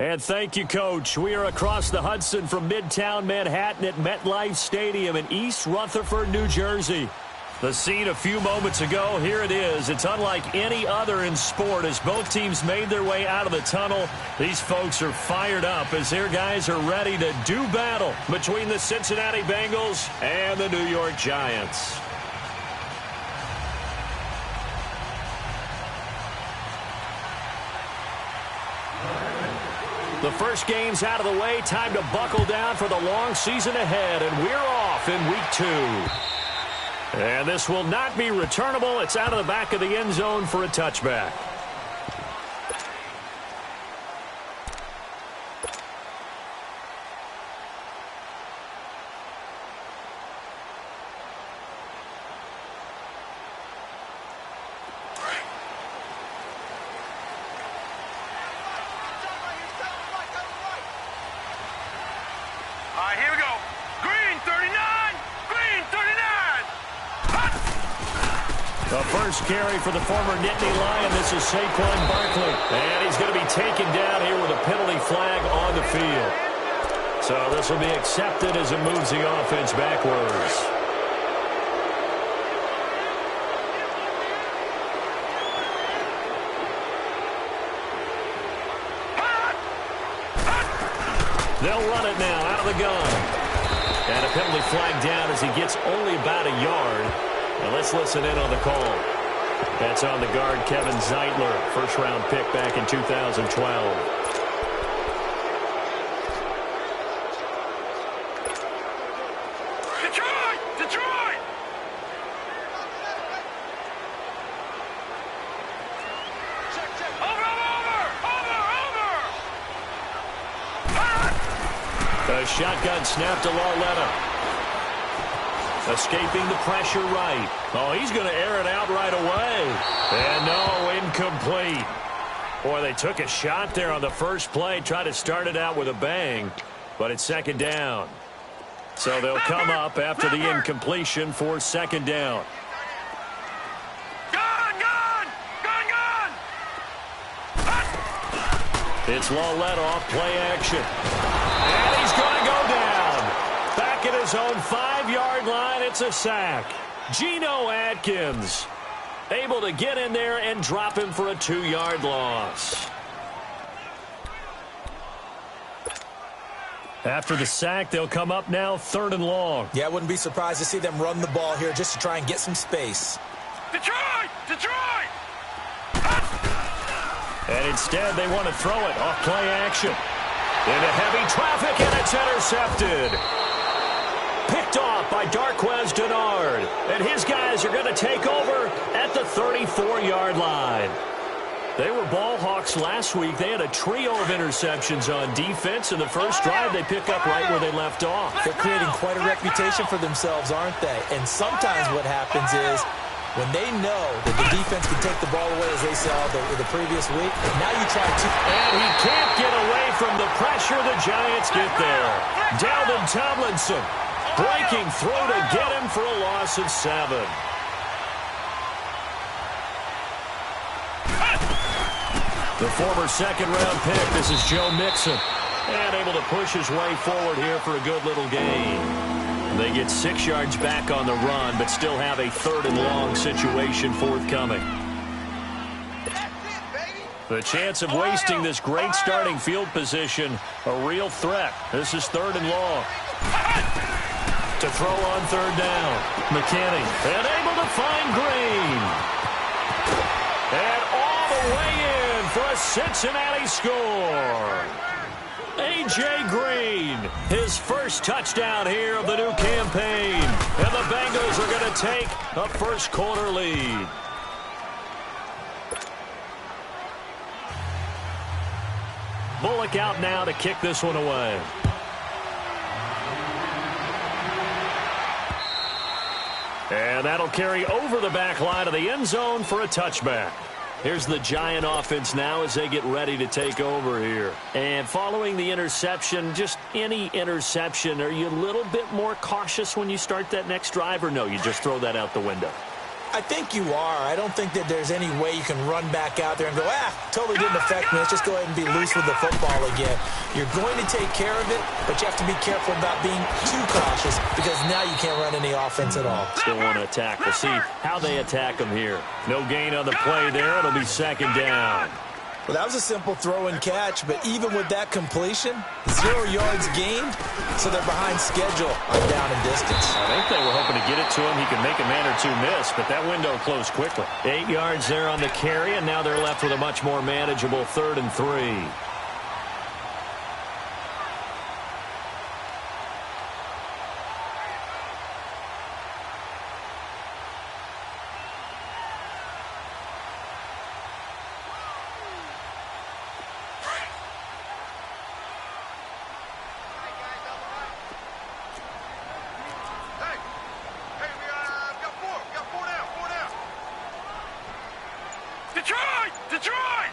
And thank you, Coach. We are across the Hudson from Midtown Manhattan at MetLife Stadium in East Rutherford, New Jersey. The scene a few moments ago, here it is. It's unlike any other in sport as both teams made their way out of the tunnel. These folks are fired up as their guys are ready to do battle between the Cincinnati Bengals and the New York Giants. The first game's out of the way. Time to buckle down for the long season ahead, and we're off in Week 2. And this will not be returnable. It's out of the back of the end zone for a touchback. Here we go. Green 39. Green 39. The first carry for the former Nittany Lion. This is Saquon Barkley. And he's going to be taken down here with a penalty flag on the field. So this will be accepted as it moves the offense backwards. They'll run it now out of the gun. And a penalty flag down as he gets only about a yard. Now let's listen in on the call. That's on the guard, Kevin Zeitler, first-round pick back in 2012. The shotgun snap to Lauletta. Escaping the pressure right. Oh, he's going to air it out right away. And no, incomplete. Boy, they took a shot there on the first play. Tried to start it out with a bang. But it's second down. So they'll come up after the incompletion for second down. It's Lauletta off play action. And he's going to go down. Back at his own 5-yard line, it's a sack. Geno Atkins able to get in there and drop him for a 2-yard loss. After the sack, they'll come up now 3rd and long. Yeah, I wouldn't be surprised to see them run the ball here just to try and get some space. Detroit! Detroit! And instead, they want to throw it off play action. Into heavy traffic, and it's intercepted. Picked off by Darqueze Dennard. And his guys are going to take over at the 34-yard line. They were ball hawks last week. They had a trio of interceptions on defense. In the first drive, they pick up right where they left off. They're creating quite a reputation for themselves, aren't they? And sometimes what happens is, when they know that the defense can take the ball away, as they saw the previous week, now you try to... And he can't get away from the pressure. The Giants get there. Dalvin Tomlinson breaking through to get him for a loss of 7. The former second-round pick, this is Joe Mixon. And able to push his way forward here for a good little gain. They get 6 yards back on the run, but still have a 3rd and long situation forthcoming. The chance of wasting this great starting field position, a real threat. This is 3rd and long. To throw on 3rd down. McKinney, and able to find Green. And all the way in for a Cincinnati score. A.J. Green, his first touchdown here of the new campaign. And the Bengals are going to take a first-quarter lead. Bullock out now to kick this one away. And that'll carry over the back line of the end zone for a touchback. Here's the Giant offense now as they get ready to take over here. And following the interception, just any interception, are you a little bit more cautious when you start that next drive, or no, you just throw that out the window? I think you are. I don't think that there's any way you can run back out there and go, totally didn't affect me. Let's just go ahead and be loose with the football again. You're going to take care of it, but you have to be careful about being too cautious because now you can't run any offense at all. Still want to attack. We'll see how they attack him here. No gain on the play there. It'll be second down. Well, that was a simple throw and catch, but even with that completion, 0 yards gained, so they're behind schedule on down and distance. I think they were hoping to get it to him. He could make a man or two miss, but that window closed quickly. 8 yards there on the carry, and now they're left with a much more manageable 3rd and 3. Detroit! Detroit!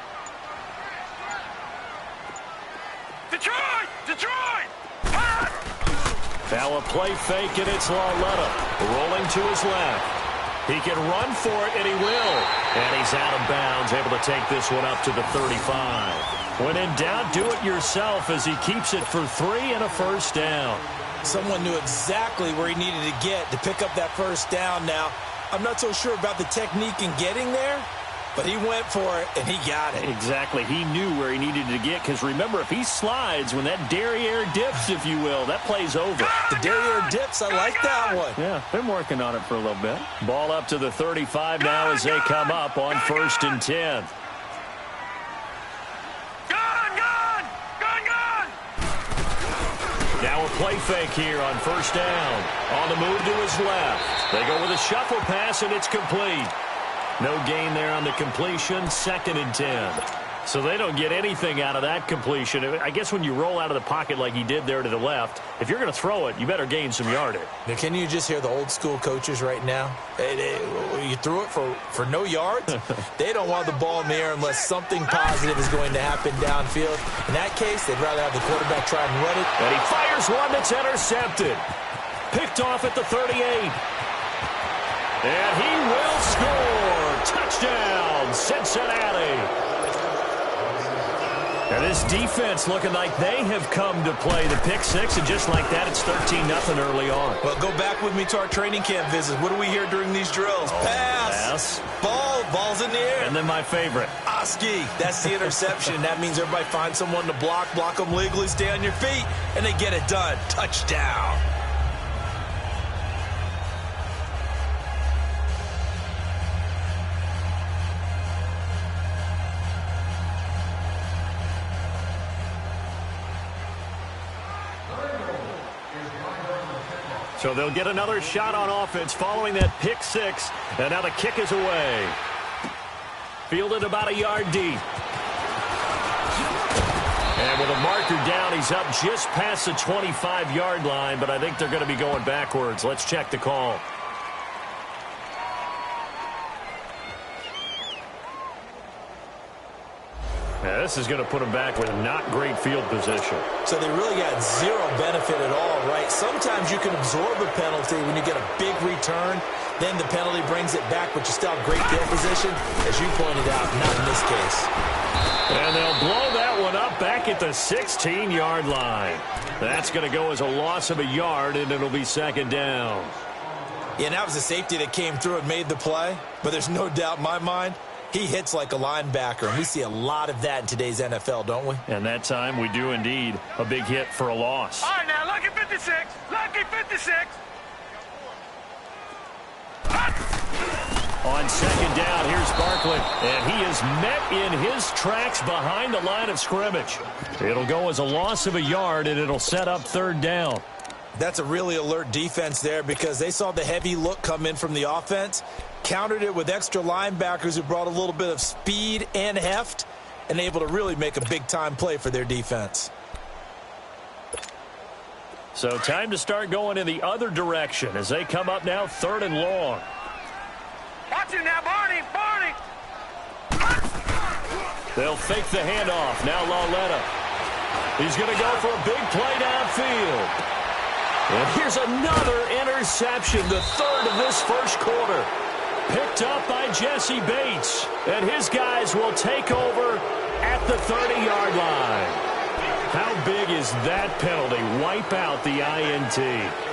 Detroit! Detroit! Now a play fake, and it's Lauletta rolling to his left. He can run for it, and he will. And he's out of bounds, able to take this one up to the 35. When in doubt, do it yourself as he keeps it for 3 and a first down. Someone knew exactly where he needed to get to pick up that first down now. I'm not so sure about the technique in getting there, but he went for it, and he got it. Exactly. He knew where he needed to get, because remember, if he slides, when that derriere dips, if you will, that play's over. The derriere dips, I like that one. Yeah, been working on it for a little bit. Ball up to the 35 now as they come up on 1st and 10. Now a play fake here on 1st down. On the move to his left. They go with a shuffle pass, and it's complete. No gain there on the completion, 2nd and 10. So they don't get anything out of that completion. I guess when you roll out of the pocket like he did there to the left, if you're going to throw it, you better gain some yardage. Now, can you just hear the old school coaches right now? You threw it for no yards? They don't want the ball in the air unless something positive is going to happen downfield. In that case, they'd rather have the quarterback try and run it. And he fires one that's intercepted. Picked off at the 38. And he will score. Touchdown, Cincinnati. Now this defense looking like they have come to play the pick six, and just like that, it's 13-0 early on. Well, go back with me to our training camp visit. What do we hear during these drills? Pass. Ball's in the air. And then my favorite. Oski. That's the interception. That means everybody finds someone to block them legally, stay on your feet, and they get it done. Touchdown. So they'll get another shot on offense following that pick six. And now the kick is away. Fielded about a yard deep. And with a marker down, he's up just past the 25-yard line, but I think they're going to be going backwards. Let's check the call. Now, this is going to put them back with not great field position. So they really got zero benefit at all, right? Sometimes you can absorb a penalty when you get a big return. Then the penalty brings it back, but you still have great field position. As you pointed out, not in this case. And they'll blow that one up back at the 16-yard line. That's going to go as a loss of a yard, and it'll be second down. Yeah, and that was a safety that came through and made the play. But there's no doubt in my mind, he hits like a linebacker, and we see a lot of that in today's NFL, don't we? And that time we do indeed. A big hit for a loss. All right, now, lucky 56. Lucky 56. On second down, here's Barkley, and he is met in his tracks behind the line of scrimmage. It'll go as a loss of a yard, and it'll set up third down. That's a really alert defense there because they saw the heavy look come in from the offense, countered it with extra linebackers who brought a little bit of speed and heft, and able to really make a big-time play for their defense. So time to start going in the other direction as they come up now third and long. Watch it now, Barney. Barney. They'll fake the handoff. Now Lauletta. He's going to go for a big play downfield. And here's another interception, the third of this first quarter. picked up by Jesse Bates. And his guys will take over at the 30-yard line. How big is that penalty? Wipe out the INT.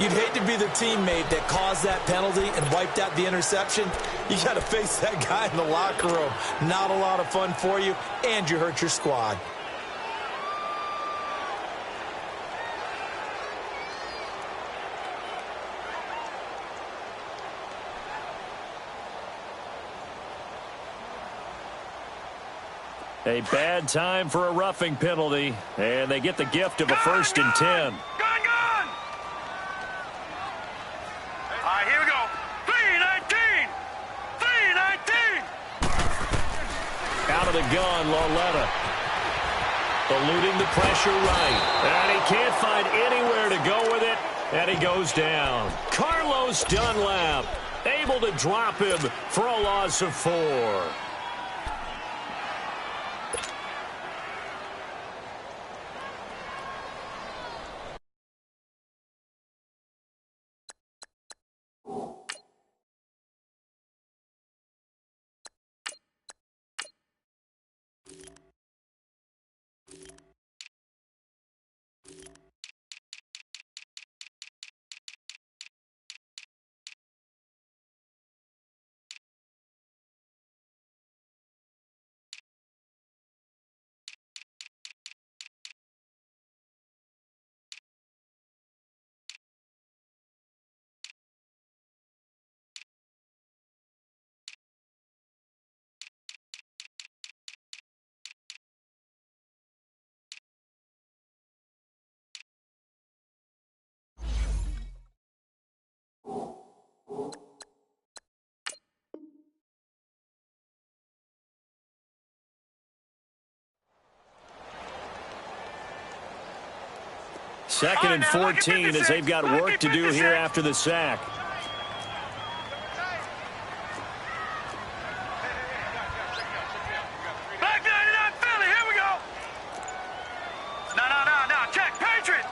You'd hate to be the teammate that caused that penalty and wiped out the interception. You got to face that guy in the locker room. Not a lot of fun for you, and you hurt your squad. A bad time for a roughing penalty, and they get the gift of a 1st and 10. Gun! All right, here we go. 3-19! 3-19! Out of the gun, Lauletta. Eluding the pressure right. And he can't find anywhere to go with it, and he goes down. Carlos Dunlap able to drop him for a loss of 4. Second and 14 as they've got work to do here after the sack. Back 99 Philly, here we go. No, check. Patriot!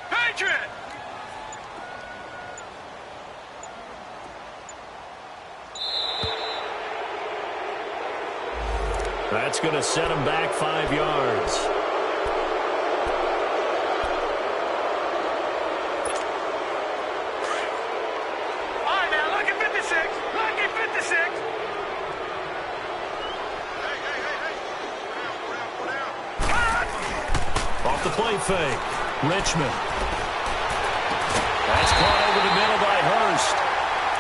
That's going to set him back 5 yards. Off the play fake. Richmond. That's caught over the middle by Hurst.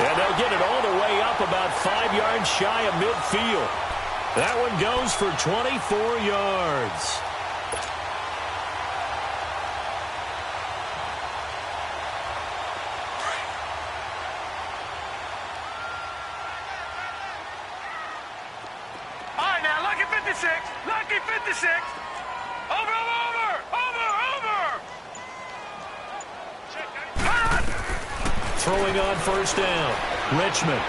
And they'll get it all the way up about 5 yards shy of midfield. That one goes for 24 yards. All right, now, lucky 56. Lucky 56. Over. Throwing on 1st down. Richmond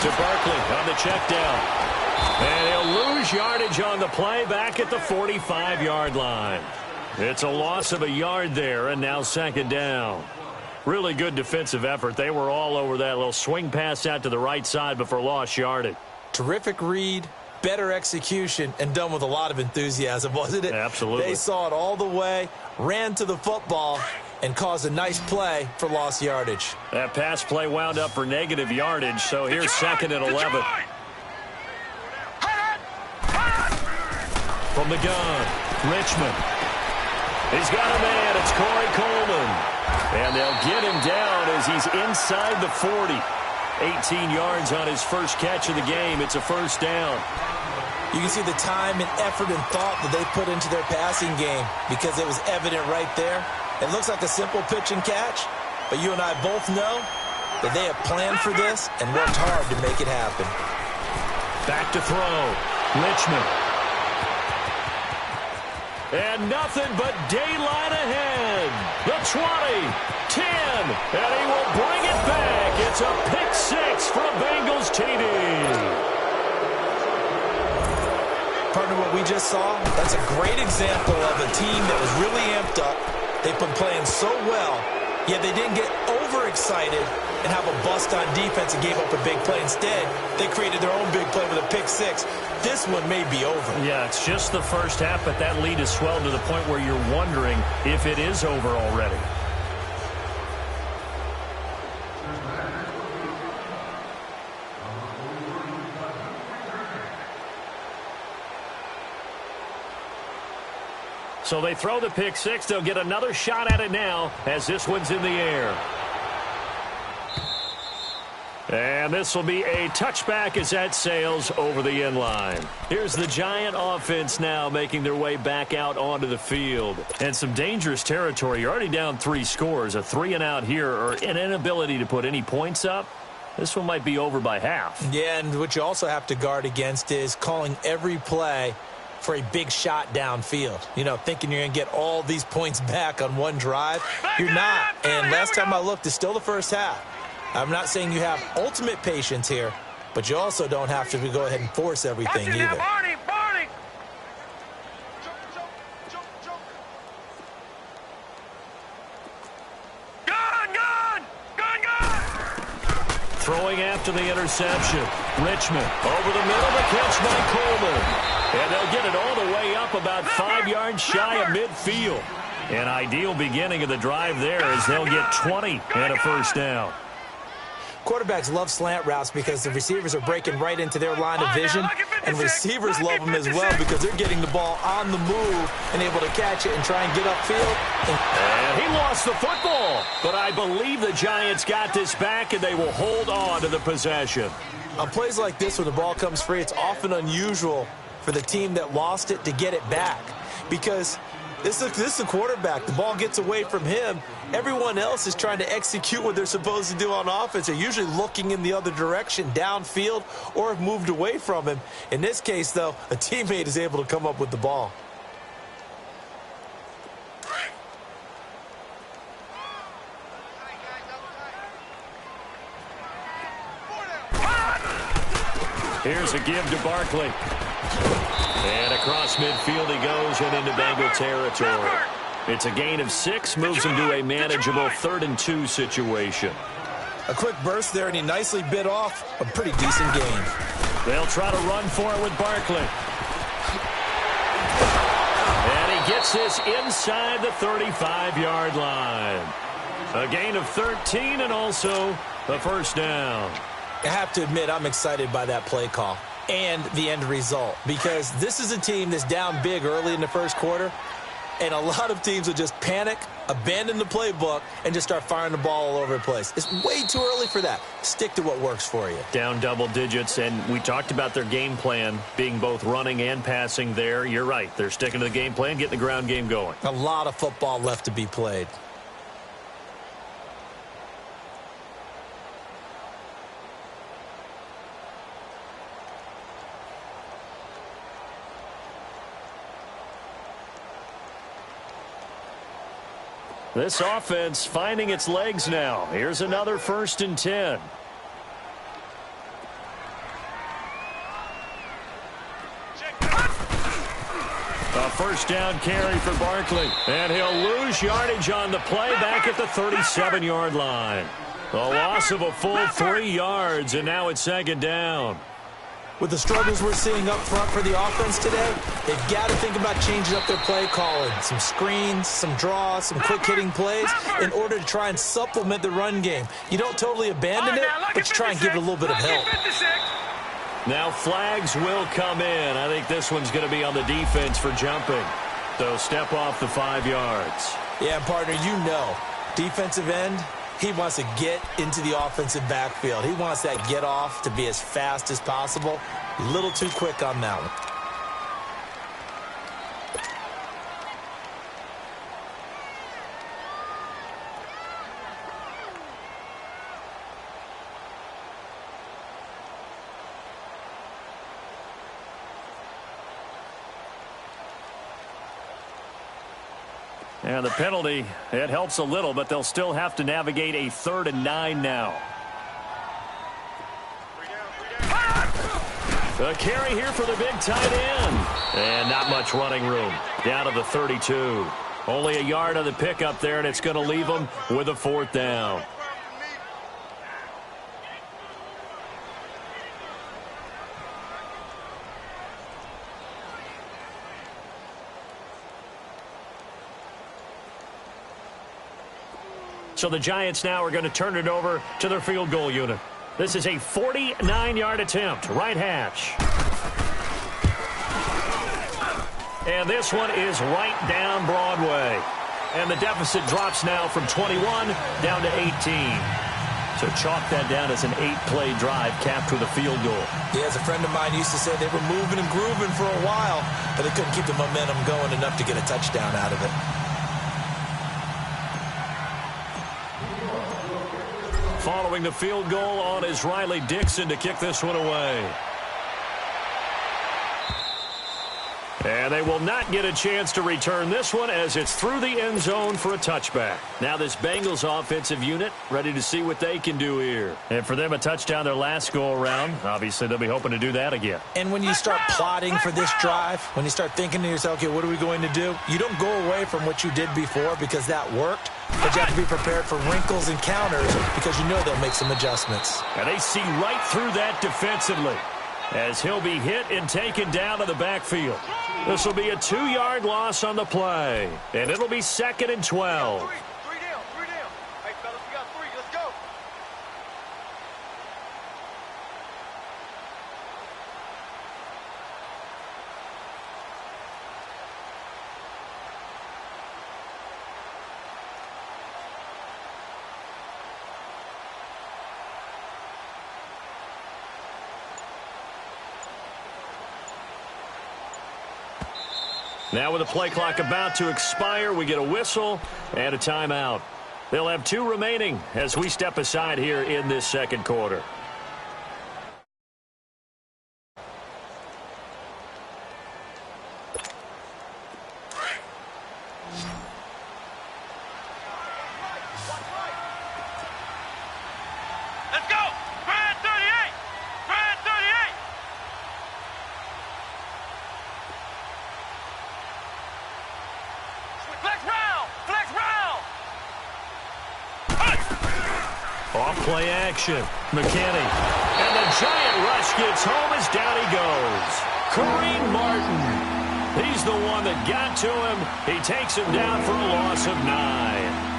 to Barkley on the check down. And he'll lose yardage on the play back at the 45-yard line. It's a loss of a yard there, and now 2nd down. Really good defensive effort. They were all over that little swing pass out to the right side before lost yardage. Terrific read, better execution, and done with a lot of enthusiasm, wasn't it? Absolutely. They saw it all the way, ran to the football, and caused a nice play for lost yardage. That pass play wound up for negative yardage, so here's 2nd and 11. From the gun, Richmond. He's got a man. It's Corey Coleman. And they'll get him down as he's inside the 40. 18 yards on his first catch of the game. It's a 1st down. You can see the time and effort and thought that they put into their passing game because it was evident right there. It looks like a simple pitch and catch, but you and I both know that they have planned for this and worked hard to make it happen. Back to throw. Richmond. And nothing but daylight ahead. The 20, 10, and he will bring it back. It's a pick 6 for a Bengals TD. Partner, what we just saw, that's a great example of a team that was really amped up. They've been playing so well, Yeah, they didn't get overexcited and have a bust on defense and gave up a big play. Instead, they created their own big play with a pick six. This one may be over. Yeah, it's just the first half, but that lead has swelled to the point where you're wondering if it is over already. So they throw the pick six. They'll get another shot at it now as this one's in the air. And this will be a touchback as that sails over the end line. Here's the Giant offense now making their way back out onto the field. And some dangerous territory. You're already down 3 scores. A 3-and-out here or an inability to put any points up. This one might be over by half. Yeah, and what you also have to guard against is calling every play for a big shot downfield. You know, thinking you're going to get all these points back on one drive. You're not. And last time I looked, it's still the first half. I'm not saying you have ultimate patience here, but you also don't have to go ahead and force everything either. Barney! Gun! Throwing after the interception. Richmond over the middle, the catch by Coleman. And they'll get it all the way up about 5 yards shy of midfield. An ideal beginning of the drive there as they'll get 20 and a first down. Quarterbacks love slant routes because the receivers are breaking right into their line of vision, and receivers love them as well because they're getting the ball on the move and able to catch it and try and get upfield. And he lost the football, but I believe the Giants got this back, and they will hold on to the possession. On plays like this where the ball comes free, it's often unusual for the team that lost it to get it back because this is the quarterback. The ball gets away from him. Everyone else is trying to execute what they're supposed to do on offense. They're usually looking in the other direction, downfield, or have moved away from him. In this case, though, a teammate is able to come up with the ball. Here's a give to Barkley. And across midfield he goes and into Bengal territory. It's a gain of 6, moves him to a manageable 3rd-and-2 situation. A quick burst there, and he nicely bit off a pretty decent gain. They'll try to run for it with Barkley. And he gets this inside the 35-yard line. A gain of 13 and also a first down. I have to admit, I'm excited by that play call and the end result because this is a team that's down big early in the first quarter, and a lot of teams will just panic, abandon the playbook, and just start firing the ball all over the place. It's way too early for that. Stick to what works for you. Down double digits, and we talked about their game plan being both running and passing there. You're right. They're sticking to the game plan, getting the ground game going. A lot of football left to be played. This offense finding its legs now. Here's another 1st and 10. A first down carry for Barkley. And he'll lose yardage on the play back at the 37-yard line. A loss of a full 3 yards, and now it's 2nd down. With the struggles we're seeing up front for the offense today, they've got to think about changing up their play calling. Some screens, some draws, some quick-hitting plays in order to try and supplement the run game. You don't totally abandon it, but you try and give it a little bit of help. Now flags will come in. I think this one's going to be on the defense for jumping. So step off the 5 yards. Yeah, partner, you know, defensive end, he wants to get into the offensive backfield. He wants that get off to be as fast as possible. A little too quick on that one. And the penalty, it helps a little, but they'll still have to navigate a 3rd and 9 now. A carry here for the big tight end. And not much running room. Down to the 32. Only a yard on the pickup there, and it's going to leave them with a 4th down. So the Giants now are going to turn it over to their field goal unit. This is a 49-yard attempt, right hash. And this one is right down Broadway. And the deficit drops now from 21 down to 18. So chalk that down as an 8-play drive capped with a field goal. Yeah, as a friend of mine used to say, they were moving and grooving for a while, but they couldn't keep the momentum going enough to get a touchdown out of it. Following the field goal on is Riley Dixon to kick this one away. And they will not get a chance to return this one as it's through the end zone for a touchback. Now this Bengals offensive unit ready to see what they can do here. And for them, a touchdown their last go-around. Obviously, they'll be hoping to do that again. And when you start plotting for this drive, when you start thinking to yourself, okay, what are we going to do? You don't go away from what you did before because that worked. But you have to be prepared for wrinkles and counters because you know they'll make some adjustments. And they see right through that defensively as he'll be hit and taken down to the backfield. This will be a 2-yard loss on the play, and it'll be 2nd and 12. Three down. Hey, fellas, we got 3. Let's go. Now with the play clock about to expire, we get a whistle and a timeout. They'll have 2 remaining as we step aside here in this second quarter. Let's go. Grand 38. Grand 38. Flex round. Flex round. Off-play action. McKinney. And the giant rush gets home as down he goes. Kareem Martin. He's the one that got to him. He takes him down for a loss of 9.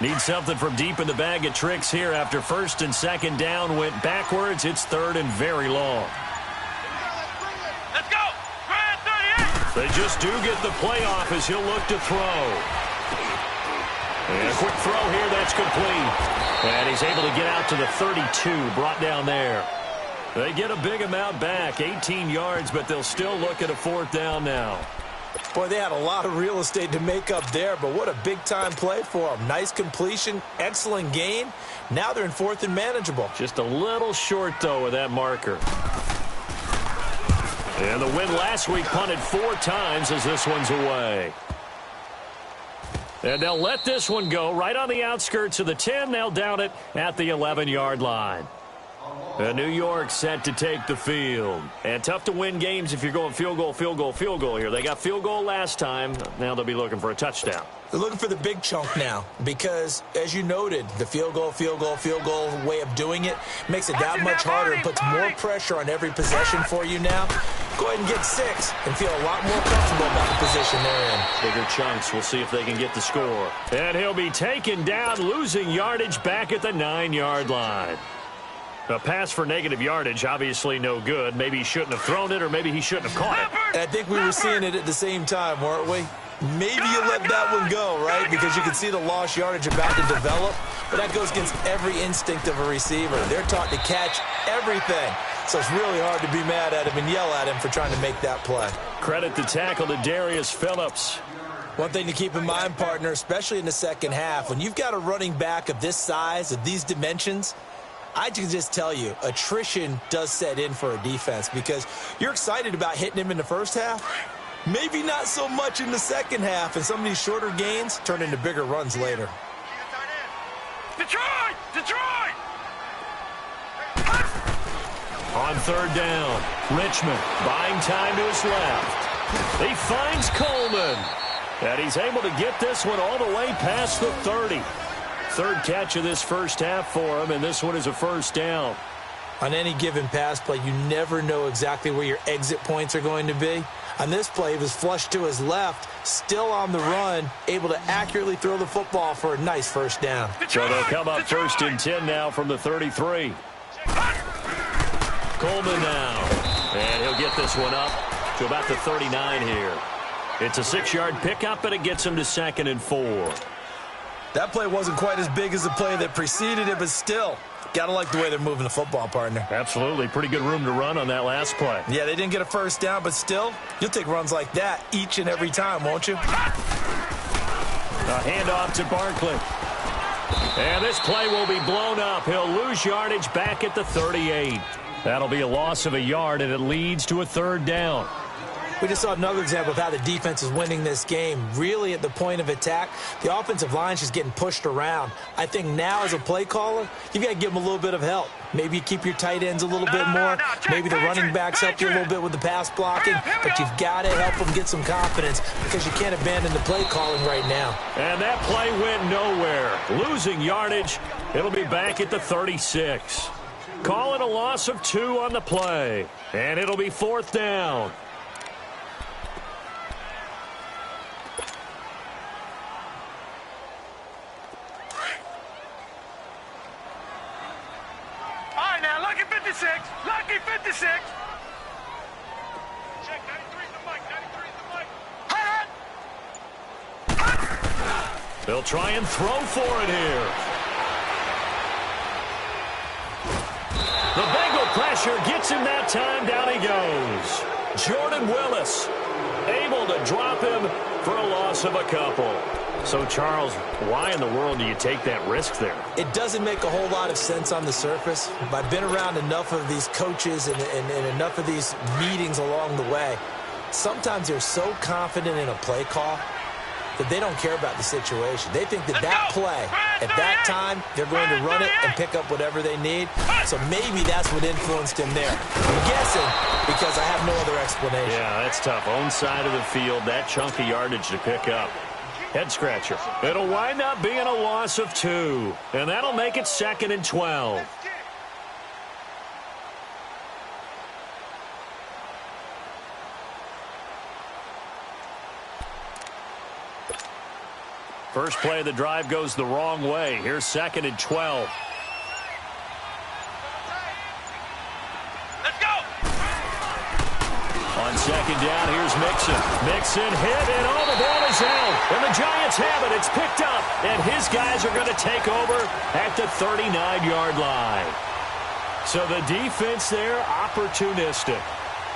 Need something from deep in the bag of tricks here after 1st and 2nd down went backwards. It's 3rd and very long. Let's go. Grand 38. They just do get the play off as he'll look to throw. And a quick throw here, that's complete. And he's able to get out to the 32, brought down there. They get a big amount back, 18 yards, but they'll still look at a 4th down now. Boy, they had a lot of real estate to make up there, but what a big-time play for them. Nice completion, excellent gain. Now they're in 4th and manageable. Just a little short, though, with that marker. And the win last week punted 4 times as this one's away. And they'll let this one go right on the outskirts of the 10. They'll down it at the 11-yard line. And New York set to take the field. And tough to win games if you're going field goal here. They got field goal last time. Now they'll be looking for a touchdown. They're looking for the big chunk now because, as you noted, the field goal way of doing it makes it that much harder and puts more pressure on every possession for you now. Go ahead and get 6 and feel a lot more comfortable about the position they're in. Bigger chunks. We'll see if they can get the score. And he'll be taken down, losing yardage back at the 9-yard line. A pass for negative yardage, obviously no good. Maybe he shouldn't have thrown it, or maybe he shouldn't have caught it. I think we were seeing it at the same time, weren't we? Maybe you let that one go, right? Because you can see the lost yardage about to develop. But that goes against every instinct of a receiver. They're taught to catch everything. So it's really hard to be mad at him and yell at him for trying to make that play. Credit the tackle to Darius Phillips. One thing to keep in mind, partner, especially in the second half, when you've got a running back of this size, of these dimensions, I can just tell you, attrition does set in for a defense because you're excited about hitting him in the first half. Maybe not so much in the second half, and some of these shorter gains turn into bigger runs later. Detroit! Detroit! On third down, Richmond buying time to his left. He finds Coleman. And he's able to get this one all the way past the 30. Third catch of this first half for him, and this one is a first down. On any given pass play, you never know exactly where your exit points are going to be. On this play, he was flushed to his left, still on the run, able to accurately throw the football for a nice first down. So they'll come up first and 10 now from the 33. Coleman now, and he'll get this one up to about the 39 here. It's a 6-yard pickup, and it gets him to 2nd and 4. That play wasn't quite as big as the play that preceded it, but still, got to like the way they're moving the football, partner. Absolutely. Pretty good room to run on that last play. Yeah, they didn't get a first down, but still, you'll take runs like that each and every time, won't you? A handoff to Barkley. And this play will be blown up. He'll lose yardage back at the 38. That'll be a loss of a yard, and it leads to a third down. We just saw another example of how the defense is winning this game. Really at the point of attack, the offensive line's just getting pushed around. I think now as a play caller, you've got to give them a little bit of help. Maybe you keep your tight ends a little bit more. Maybe the running backs help you a little bit with the pass blocking. But you've got to help them get some confidence because you can't abandon the play calling right now. And that play went nowhere. Losing yardage. It'll be back at the 36. Call it a loss of 2 on the play. And it'll be 4th down. Lucky 56. Lucky 56. Check 93's the mic. 93's the mic. They'll try and throw for it here. The Bengal pressure gets him that time. Down he goes. Jordan Willis able to drop him for a loss of a couple. So, Charles, why in the world do you take that risk there? It doesn't make a whole lot of sense on the surface. But I've been around enough of these coaches and enough of these meetings along the way. Sometimes they're so confident in a play call that they don't care about the situation. They think that that play, at that time, they're going to run it and pick up whatever they need. So maybe that's what influenced him there. I'm guessing because I have no other explanation. Yeah, that's tough. Own side of the field, that chunk of yardage to pick up. Head scratcher. It'll wind up being a loss of 2. And that'll make it 2nd and 12. First play of the drive goes the wrong way. Here's 2nd and 12. Let's go. On 2nd down, here's Mixon. Mixon hit, and all the ball is out. And the Giants have it. It's picked up. And his guys are going to take over at the 39-yard line. So the defense there, opportunistic.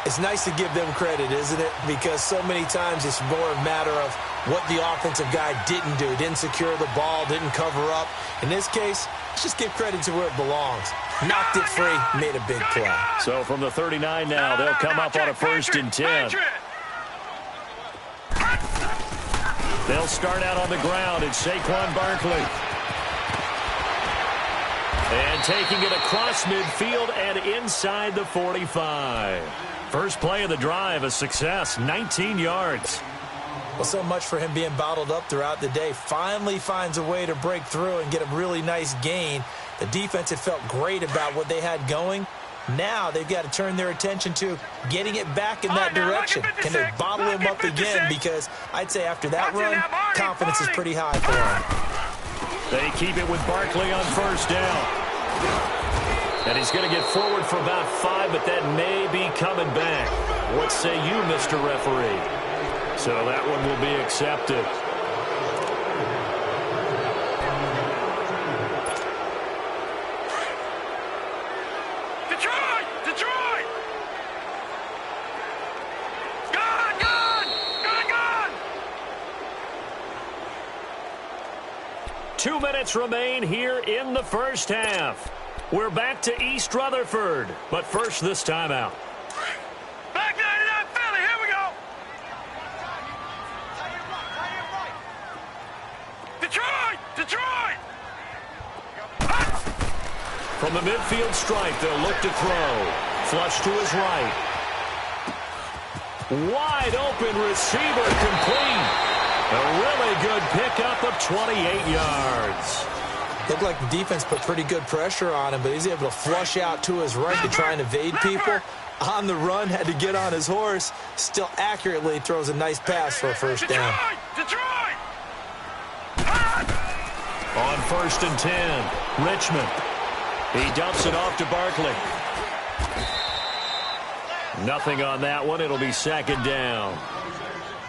It's nice to give them credit, isn't it? Because so many times it's more a matter of what the offensive guy didn't do. Didn't secure the ball, didn't cover up. In this case, let's just give credit to where it belongs. Knocked it free, made a big play. So from the 39 now, they'll come up on a 1st and 10. They'll start out on the ground. It's Saquon Barkley. And taking it across midfield and inside the 45. First play of the drive, a success, 19 yards. Well, so much for him being bottled up throughout the day. Finally finds a way to break through and get a really nice gain. The defense had felt great about what they had going. Now they've got to turn their attention to getting it back in that direction. Can they bottle him up again? Because I'd say after that run, confidence is pretty high for him. They keep it with Barkley on 1st down. And he's going to get forward for about 5, but that may be coming back. What say you, Mr. Referee? So that one will be accepted. Detroit! Detroit! Gone! Gone! Gone! Gone! 2 minutes remain here in the first half. We're back to East Rutherford, but first this timeout. Back 99 Philly, here we go! Detroit! Detroit! From the midfield stripe, they'll look to throw. Flush to his right. Wide open receiver complete. A really good pickup of 28 yards. Looked like the defense put pretty good pressure on him, but he's able to flush out to his right to try and evade people. On the run, had to get on his horse. Still accurately throws a nice pass for a first down. Detroit! On 1st and 10, Richmond. He dumps it off to Barkley. Nothing on that one. It'll be 2nd down.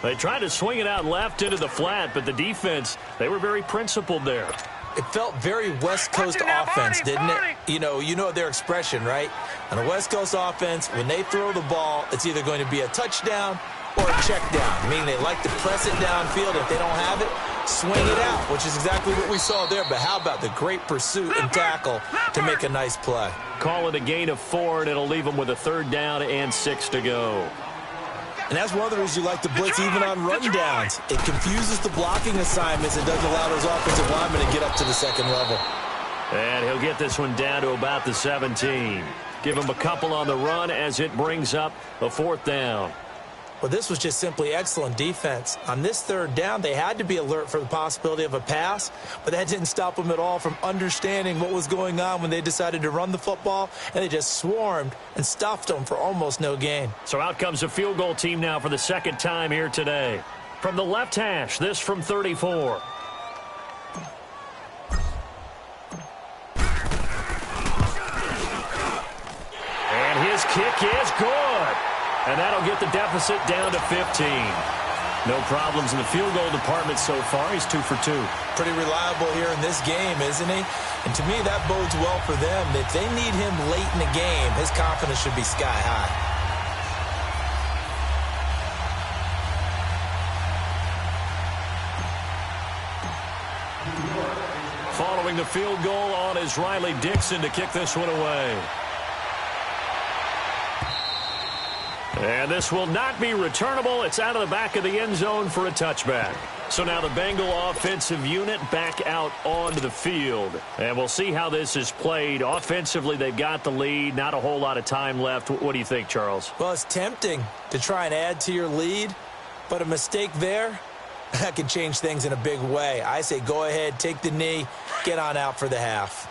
They tried to swing it out left into the flat, but the defense, they were very principled there. It felt very West Coast offense, didn't it? You know their expression, right? On a West Coast offense, when they throw the ball, it's either going to be a touchdown or a check down, meaning they like to press it downfield. If they don't have it, swing it out, which is exactly what we saw there. But how about the great pursuit and tackle to make a nice play? Call it a gain of 4, and it'll leave them with a 3rd down and 6 to go. And that's one of the reasons you like to blitz even on run downs. It confuses the blocking assignments and doesn't allow those offensive linemen to get up to the 2nd level. And he'll get this one down to about the 17. Give him a couple on the run as it brings up a 4th down. Well, this was just simply excellent defense. On this 3rd down, they had to be alert for the possibility of a pass, but that didn't stop them at all from understanding what was going on when they decided to run the football, and they just swarmed and stuffed them for almost no gain. So out comes a field goal team now for the 2nd time here today. From the left hash, this from 34. And his kick is good. And that'll get the deficit down to 15. No problems in the field goal department so far. He's 2 for 2. Pretty reliable here in this game, isn't he? And to me, that bodes well for them. If they need him late in the game, his confidence should be sky high. Following the field goal on is Riley Dixon to kick this one away. And this will not be returnable. It's out of the back of the end zone for a touchback. So now the Bengal offensive unit back out onto the field. And we'll see how this is played. Offensively, they've got the lead. Not a whole lot of time left. What do you think, Charles? Well, it's tempting to try and add to your lead, but a mistake there, that can change things in a big way. I say go ahead, take the knee, get on out for the half.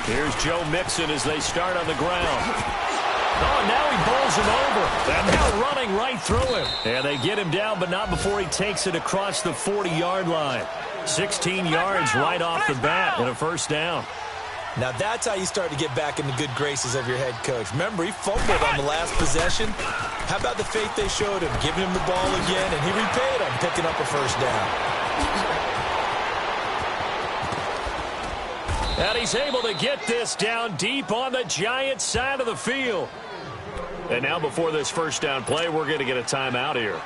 Here's Joe Mixon as they start on the ground. Oh, now he bowls him over. And now running right through him. And they get him down, but not before he takes it across the 40-yard line. 16 yards right off the bat and a 1st down. Now that's how you start to get back in the good graces of your head coach. Remember, he fumbled on the last possession. How about the faith they showed him, giving him the ball again, and he repaid him, picking up a 1st down. And he's able to get this down deep on the Giants side of the field. And now before this 1st down play, we're going to get a timeout here,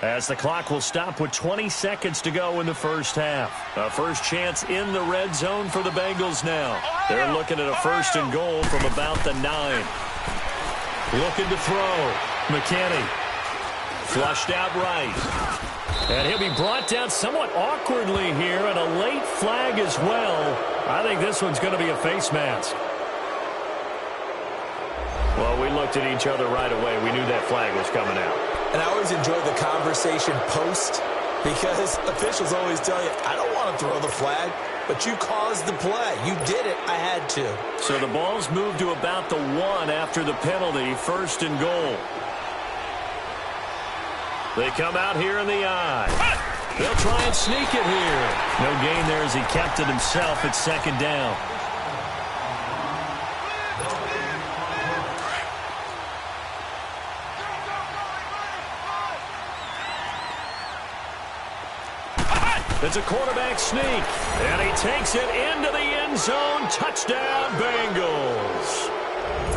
as the clock will stop with 20 seconds to go in the 1st half. A first chance in the red zone for the Bengals now. They're looking at a 1st and goal from about the 9. Looking to throw. McKinney. Flushed out right. And he'll be brought down somewhat awkwardly here, and a late flag as well. I think this one's going to be a face mask. Well, we looked at each other right away. We knew that flag was coming out. And I always enjoy the conversation post, because officials always tell you, I don't want to throw the flag, but you caused the play. You did it. I had to. So the ball's moved to about the 1 after the penalty, 1st and goal. They come out here in the eye. They'll try and sneak it here. No gain there as he kept it himself at 2nd down. It's a quarterback sneak, and he takes it into the end zone. Touchdown, Bengals.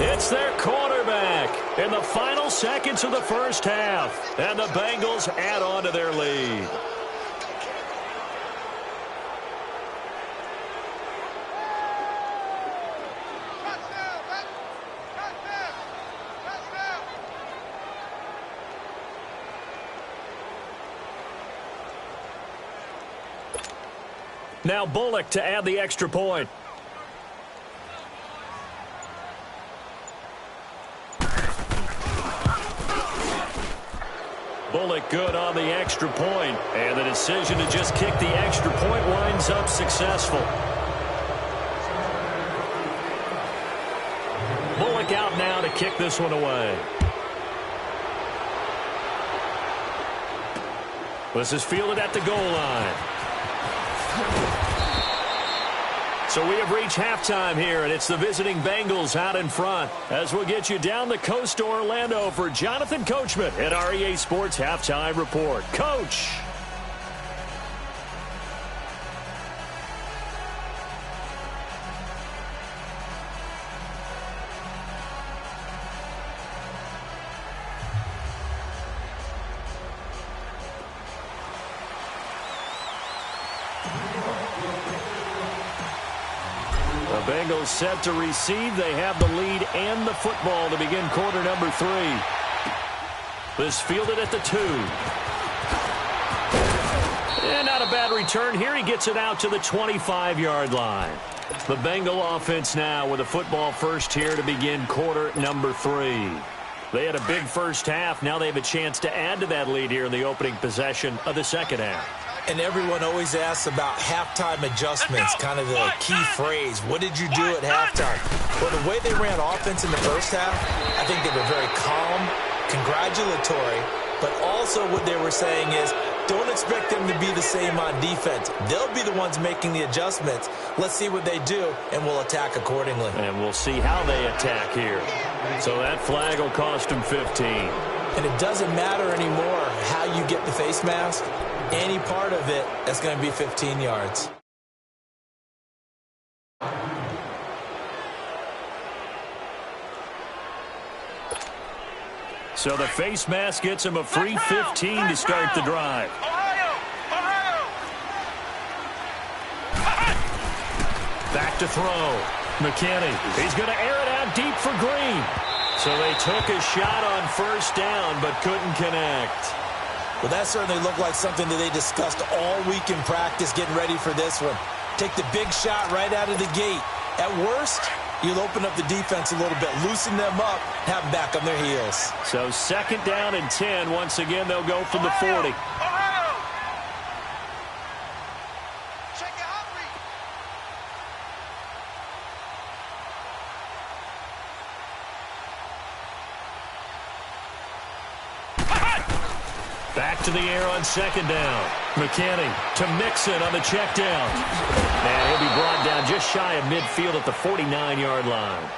It's their quarterback in the final seconds of the 1st half, and the Bengals add on to their lead. Now Bullock to add the extra point. Bullock good on the extra point, and the decision to just kick the extra point winds up successful. Bullock out now to kick this one away. This is fielded at the goal line. So we have reached halftime here, and it's the visiting Bengals out in front. As we'll get you down the coast to Orlando for Jonathan Coachman at our EA Sports Halftime Report. Coach! The Bengals set to receive. They have the lead and the football to begin quarter number 3. This fielded at the 2. And not a bad return here. He gets it out to the 25-yard line. The Bengal offense now with a football first here to begin quarter number 3. They had a big first half. Now they have a chance to add to that lead here in the opening possession of the second half. And everyone always asks about halftime adjustments, kind of the key phrase. What did you do at halftime? Well, the way they ran offense in the first half, I think they were very calm, congratulatory, but also what they were saying is, don't expect them to be the same on defense. They'll be the ones making the adjustments. Let's see what they do, and we'll attack accordingly. And we'll see how they attack here. So that flag will cost them 15. And it doesn't matter anymore how you get the face mask. Any part of it, that's going to be 15 yards. So the face mask gets him a free 15 to start the drive. Back to throw. McKinney. He's going to air it out deep for Green. So they took a shot on first down but couldn't connect. Well, that certainly looked like something that they discussed all week in practice getting ready for this one. Take the big shot right out of the gate. At worst, you'll open up the defense a little bit, loosen them up, have them back on their heels. So second down and 10. Once again, they'll go from the 40. Back to the air on second down. McKinney to Mixon on the check down. And he'll be brought down just shy of midfield at the 49-yard line.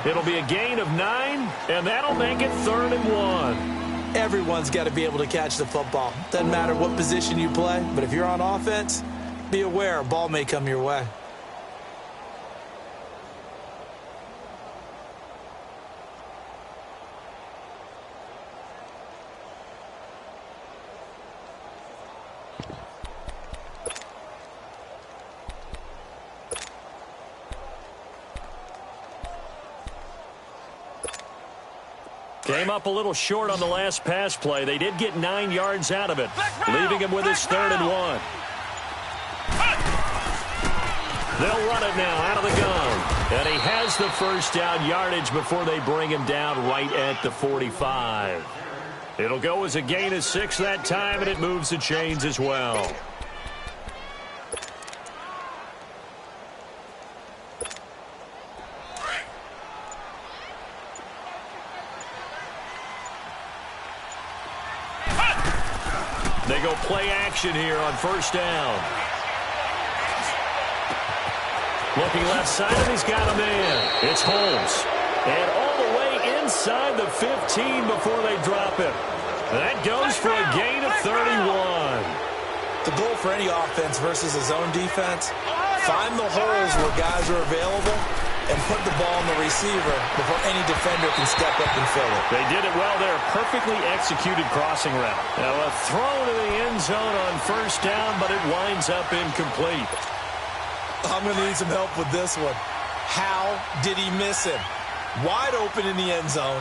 It'll be a gain of 9, and that'll make it 3rd and 1. Everyone's got to be able to catch the football. Doesn't matter what position you play, but if you're on offense, be aware a ball may come your way. Came up a little short on the last pass play. They did get 9 yards out of it, leaving him with his 3rd and 1. They'll run it now out of the gun. And he has the first down yardage before they bring him down right at the 45. It'll go as a gain of 6 that time, and it moves the chains as well. They go play action here on first down. Looking left side, and he's got a man. It's Holmes. And all the way inside the 15 before they drop him. That goes for a gain of 31. The goal for any offense versus a zone defense, find the holes where guys are available and put the ball on the receiver before any defender can step up and fill it. They did it well there. Perfectly executed crossing route. Now a throw to the end zone on first down, but it winds up incomplete. I'm going to need some help with this one. How did he miss him? Wide open in the end zone.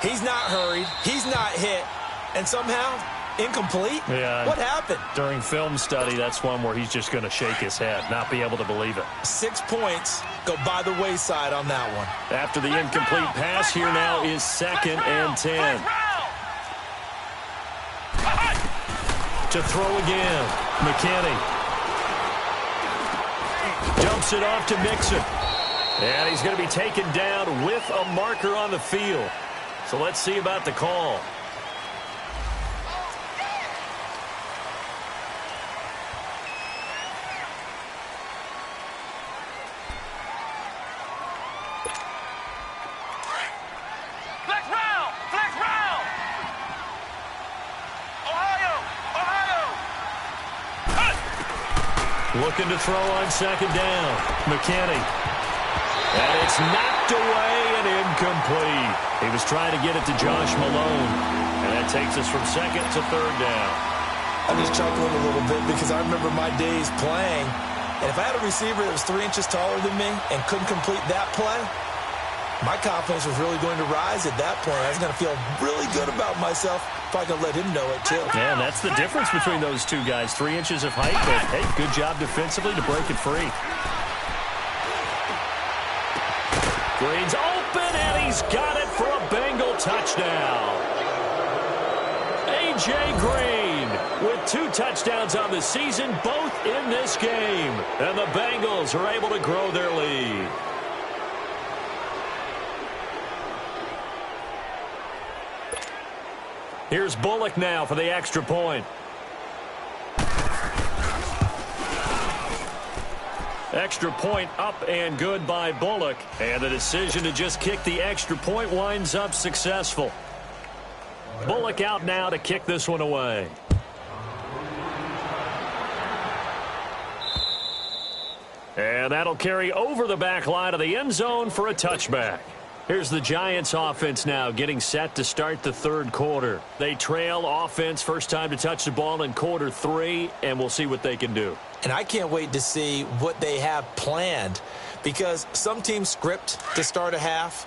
He's not hurried. He's not hit. And somehow Incomplete? Yeah. What happened? During film study, that's one where he's just going to shake his head, not be able to believe it. 6 points go by the wayside on that one. After the incomplete pass, here now is 2nd and 10. To throw again, McKinney. Dumps it off to Mixon. And he's going to be taken down with a marker on the field. So let's see about the call. Looking to throw on 2nd down. McKinney. And it's knocked away and incomplete. He was trying to get it to Josh Malone. And that takes us from 2nd to 3rd down. I'm just chuckling a little bit because I remember my days playing. And if I had a receiver that was 3 inches taller than me and couldn't complete that play, my confidence was really going to rise at that point. I was going to feel really good about myself if I could let him know it, too. Yeah, and that's the difference between those two guys. 3 inches of height, but, hey, good job defensively to break it free. Green's open, and he's got it for a Bengal touchdown. A.J. Green with 2 touchdowns on the season, both in this game. And the Bengals are able to grow their lead. Here's Bullock now for the extra point. Extra point up and good by Bullock. And the decision to just kick the extra point winds up successful. Bullock out now to kick this one away. And that'll carry over the back line of the end zone for a touchback. Here's the Giants offense now getting set to start the 3rd quarter. They trail offense first time to touch the ball in quarter 3, and we'll see what they can do. And I can't wait to see what they have planned because some teams script to start a half.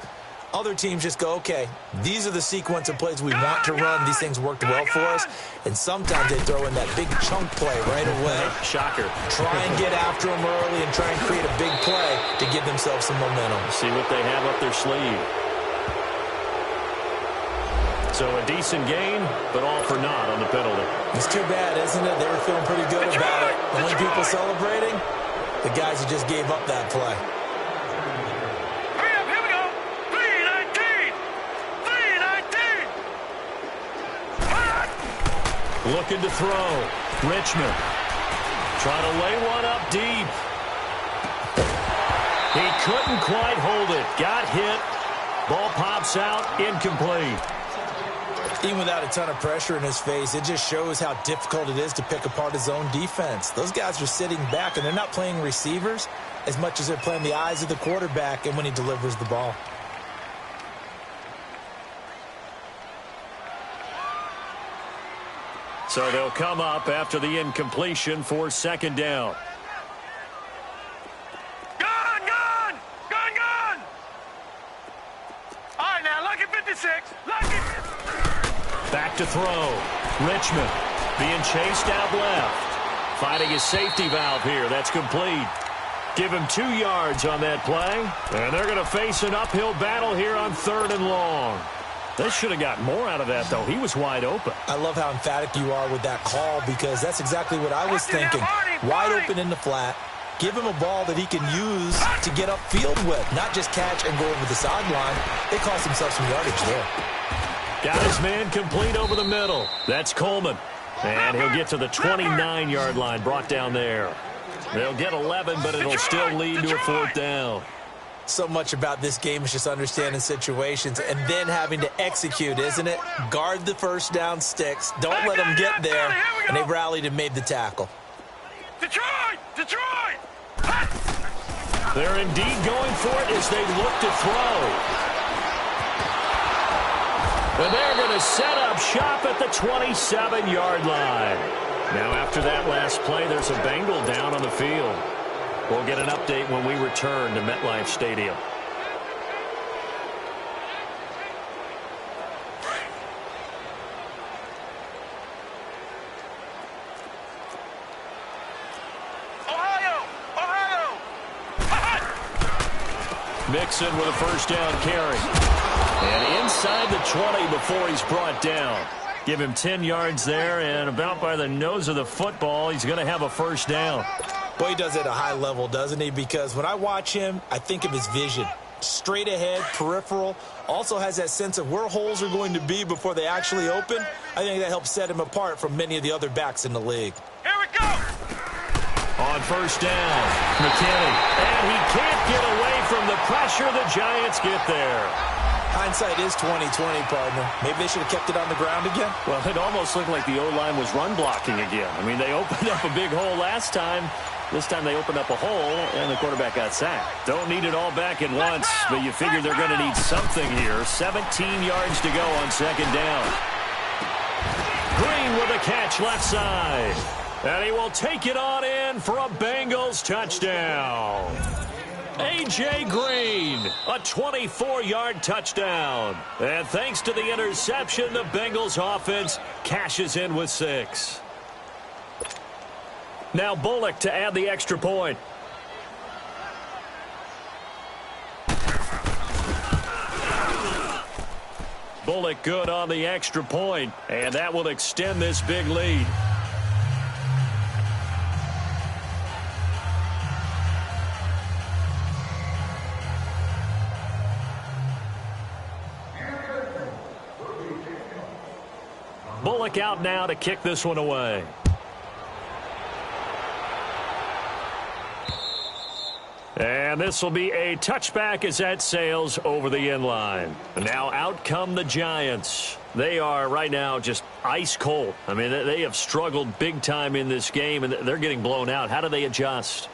Other teams just go, okay, these are the sequence of plays we want to run. These things worked well for us. And sometimes they throw in that big chunk play right away. Shocker. Try and get after them early and try and create a big play to give themselves some momentum. See what they have up their sleeve. So a decent gain, but all for naught on the penalty. It's too bad, isn't it? They were feeling pretty good about it. The only people celebrating, the guys who just gave up that play. Looking to throw. Richmond. Trying to lay one up deep. He couldn't quite hold it. Got hit. Ball pops out. Incomplete. Even without a ton of pressure in his face, it just shows how difficult it is to pick apart his own defense. Those guys are sitting back, and they're not playing receivers as much as they're playing the eyes of the quarterback and when he delivers the ball. So they'll come up after the incompletion for 2nd down. Gun, gun! Gun, gun! All right, now, lucky 56. Lucky. Back to throw. Richmond being chased out left. Finding his safety valve here. That's complete. Give him 2 yards on that play. And they're going to face an uphill battle here on 3rd and long. They should have gotten more out of that, though. He was wide open. I love how emphatic you are with that call because that's exactly what I was thinking. Wide open in the flat. Give him a ball that he can use to get upfield with, not just catch and go over the sideline. They cost themselves some yardage there. Got his man complete over the middle. That's Coleman. And he'll get to the 29-yard line, brought down there. They'll get 11, but it'll still lead to a 4th down. So much about this game is just understanding situations and then having to execute, isn't it? Guard the first down sticks. Don't let them get there. And they rallied and made the tackle. Detroit! Detroit! They're indeed going for it as they look to throw. And they're going to set up shop at the 27-yard line. Now, after that last play, there's a Bengal down on the field. We'll get an update when we return to MetLife Stadium. Mixon with a first down carry. And inside the 20 before he's brought down. Give him 10 yards there, and about by the nose of the football, he's going to have a first down. Boy, he does it at a high level, doesn't he? Because when I watch him, I think of his vision. Straight ahead, peripheral, also has that sense of where holes are going to be before they actually open. I think that helps set him apart from many of the other backs in the league. Here we go! On first down, McKinney. And he can't get away from the pressure. The Giants get there. Hindsight is 20/20, partner. Maybe they should have kept it on the ground again. Well, it almost looked like the O-line was run blocking again. I mean, they opened up a big hole last time. This time they opened up a hole, and the quarterback got sacked. Don't need it all back at once, but you figure they're going to need something here. 17 yards to go on second down. Green with a catch left side. And he will take it on in for a Bengals touchdown. A.J. Green, a 24-yard touchdown. And thanks to the interception, the Bengals offense cashes in with 6. Now Bullock to add the extra point. Bullock good on the extra point, and that will extend this big lead. Bullock out now to kick this one away. And this will be a touchback as that sails over the end line. Now out come the Giants. They are right now just ice cold. I mean, they have struggled big time in this game, and they're getting blown out. How do they adjust?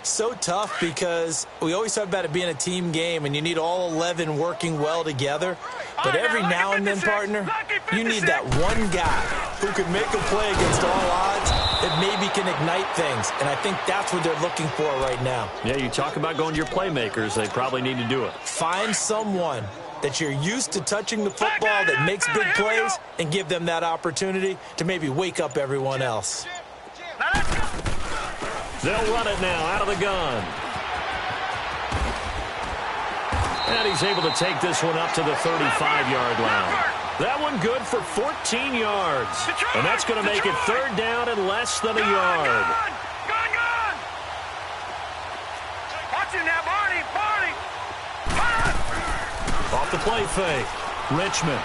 So tough because we always talk about it being a team game, and you need all 11 working well together. But every now and then, partner, you need that one guy who can make a play against all odds that maybe can ignite things. And I think that's what they're looking for right now. Yeah, you talk about going to your playmakers. They probably need to do it. Find someone that you're used to touching the football that makes big plays and give them that opportunity to maybe wake up everyone else. They'll run it now out of the gun. And he's able to take this one up to the 35-yard line. That one good for 14 yards. And that's going to make it third down and less than a yard. Gone! Watch him now, Barney! Off the play fake. Richmond.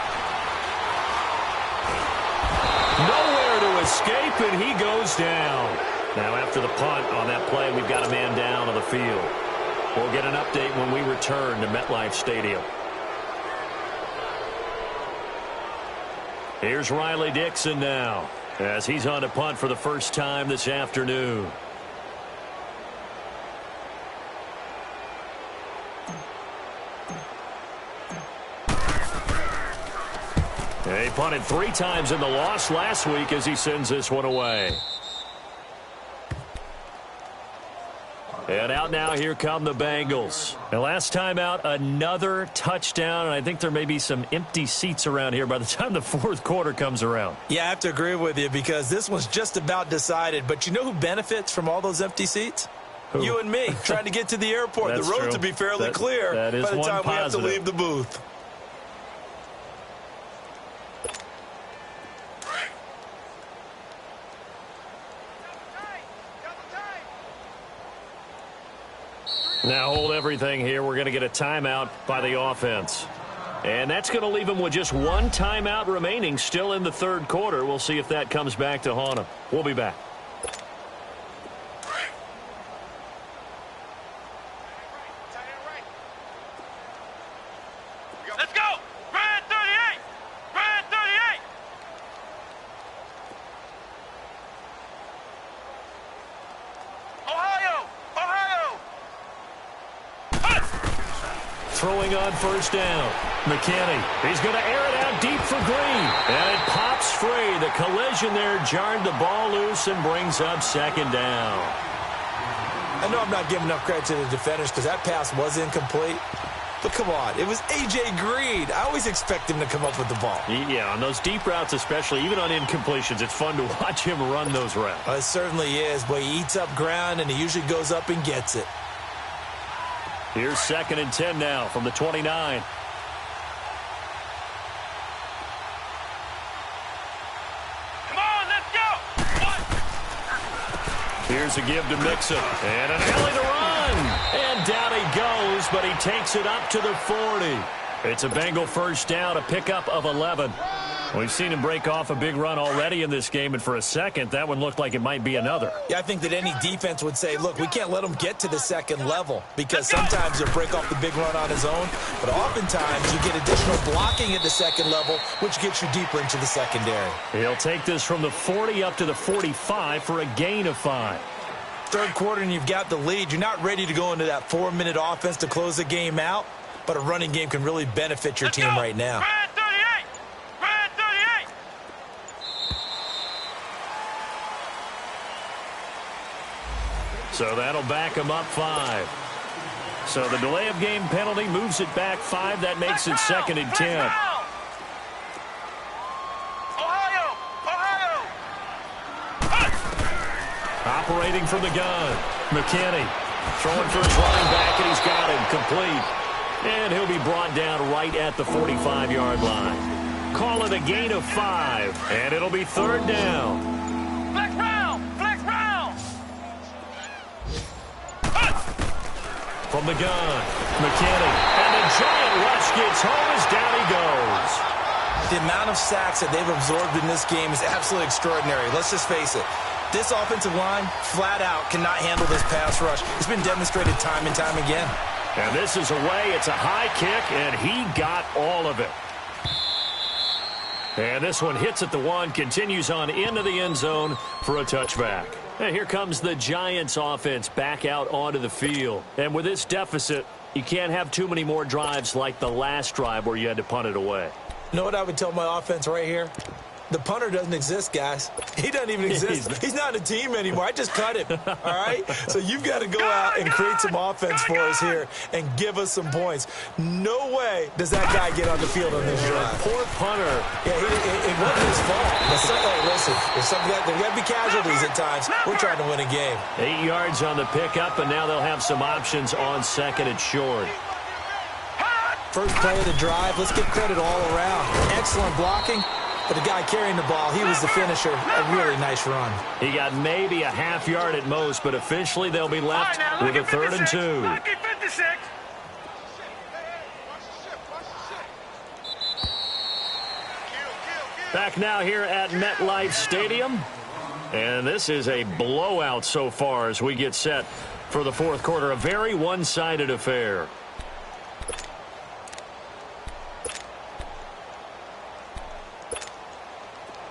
Nowhere to escape, and he goes down. Now, after the punt on that play, we've got a man down on the field. We'll get an update when we return to MetLife Stadium. Here's Riley Dixon now, as he's on to punt for the first time this afternoon. He punted 3 times in the loss last week as he sends this one away. And out now, here come the Bengals. And last time out, another touchdown, and I think there may be some empty seats around here by the time the fourth quarter comes around. Yeah, I have to agree with you because this one's just about decided. But you know who benefits from all those empty seats? Who? You and me, trying to get to the airport. The road to be fairly clear that is by the time we have to positive. leave the booth. Now hold everything here. We're going to get a timeout by the offense. And that's going to leave them with just one timeout remaining still in the third quarter. We'll see if that comes back to haunt them. We'll be back. Let's go! Brand 38! Brand 38! Ohio! Throwing on first down. McKinney. He's going to air it out deep for Green. And it pops free. The collision there jarred the ball loose and brings up second down. I know I'm not giving enough credit to the defenders because that pass was incomplete. But come on, it was A.J. Green. I always expect him to come up with the ball. Yeah, on those deep routes especially, even on incompletions, it's fun to watch him run those routes. It certainly is, but he eats up ground and he usually goes up and gets it. Here's 2nd and 10 now from the 29. Come on, let's go. Here's a give to Mixon. And an alley to run. And down he goes, but he takes it up to the 40. It's a Bengal first down, a pickup of 11. We've seen him break off a big run already in this game, and for a second, that one looked like it might be another. Yeah, I think that any defense would say, look, we can't let him get to the second level because sometimes he'll break off the big run on his own, but oftentimes you get additional blocking at the second level, which gets you deeper into the secondary. He'll take this from the 40 up to the 45 for a gain of 5. Third quarter and you've got the lead. You're not ready to go into that 4-minute offense to close the game out, but a running game can really benefit your team right now. Red 38. Red 38. So that'll back him up 5. So the delay of game penalty moves it back 5. That makes it 2nd and 10. Ohio. Operating from the gun. McKinney throwing for his running back, and he's got him complete. And he'll be brought down right at the 45-yard line. Call it a gain of 5, and it'll be 3rd down. Flex round. Flex round. From the gun, McKinney. And the giant rush gets home as down he goes. The amount of sacks that they've absorbed in this game is absolutely extraordinary. Let's just face it. This offensive line, flat out, cannot handle this pass rush. It's been demonstrated time and time again. And this is away. It's a high kick, and he got all of it. And this one hits at the 1, continues on into the end zone for a touchback. And here comes the Giants offense back out onto the field. And with this deficit, you can't have too many more drives like the last drive where you had to punt it away. You know what I would tell my offense right here? The punter doesn't exist, guys. He doesn't even exist. He's not a team anymore. I just cut him, all right? So you've got to go out and create some offense for us here and give us some points. No way does that guy get on the field on this drive. Poor punter. Yeah, it wasn't his fault. Hey, listen, there's got to be casualties at times. We're trying to win a game. 8 yards on the pickup, and now they'll have some options on 2nd and short. First play of the drive. Let's give credit all around. Excellent blocking. But the guy carrying the ball, he was the finisher. A really nice run. He got maybe a half yard at most, but officially they'll be left with a 3rd and 2. Lucky 56. Back now here at MetLife Stadium. And this is a blowout so far as we get set for the 4th quarter. A very one-sided affair.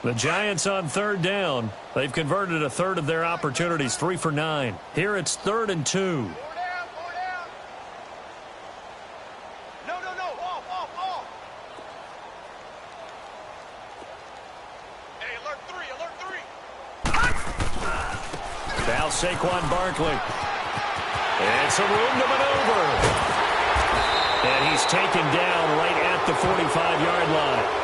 The Giants on 3rd down. They've converted a third of their opportunities, 3 for 9. Here it's 3rd and 2. Four down. No. Off. Hey, alert 3. Now Saquon Barkley. And some room to maneuver. And he's taken down right at the 45-yard line.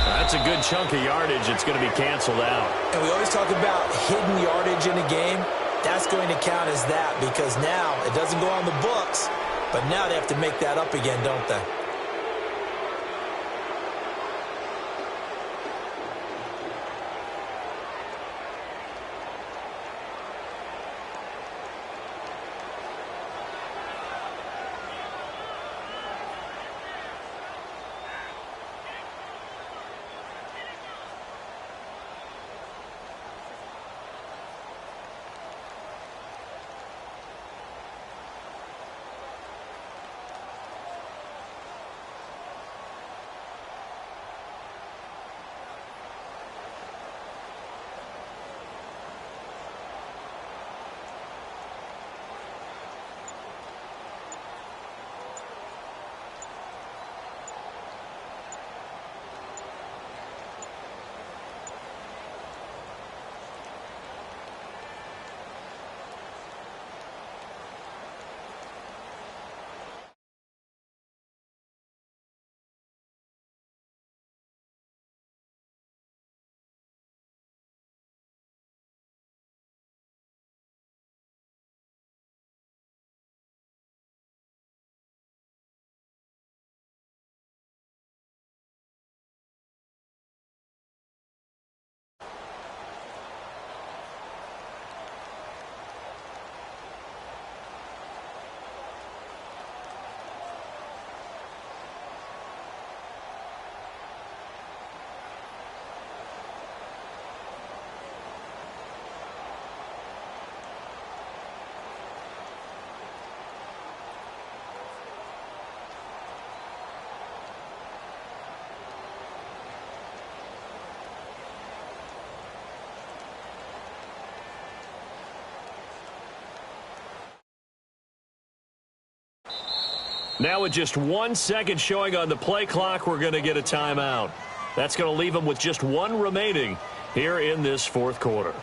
That's a good chunk of yardage. It's going to be canceled out. And we always talk about hidden yardage in a game. That's going to count as that because now it doesn't go on the books, but now they have to make that up again, don't they? Now with just 1 second showing on the play clock, we're going to get a timeout. That's going to leave them with just one remaining here in this fourth quarter.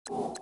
you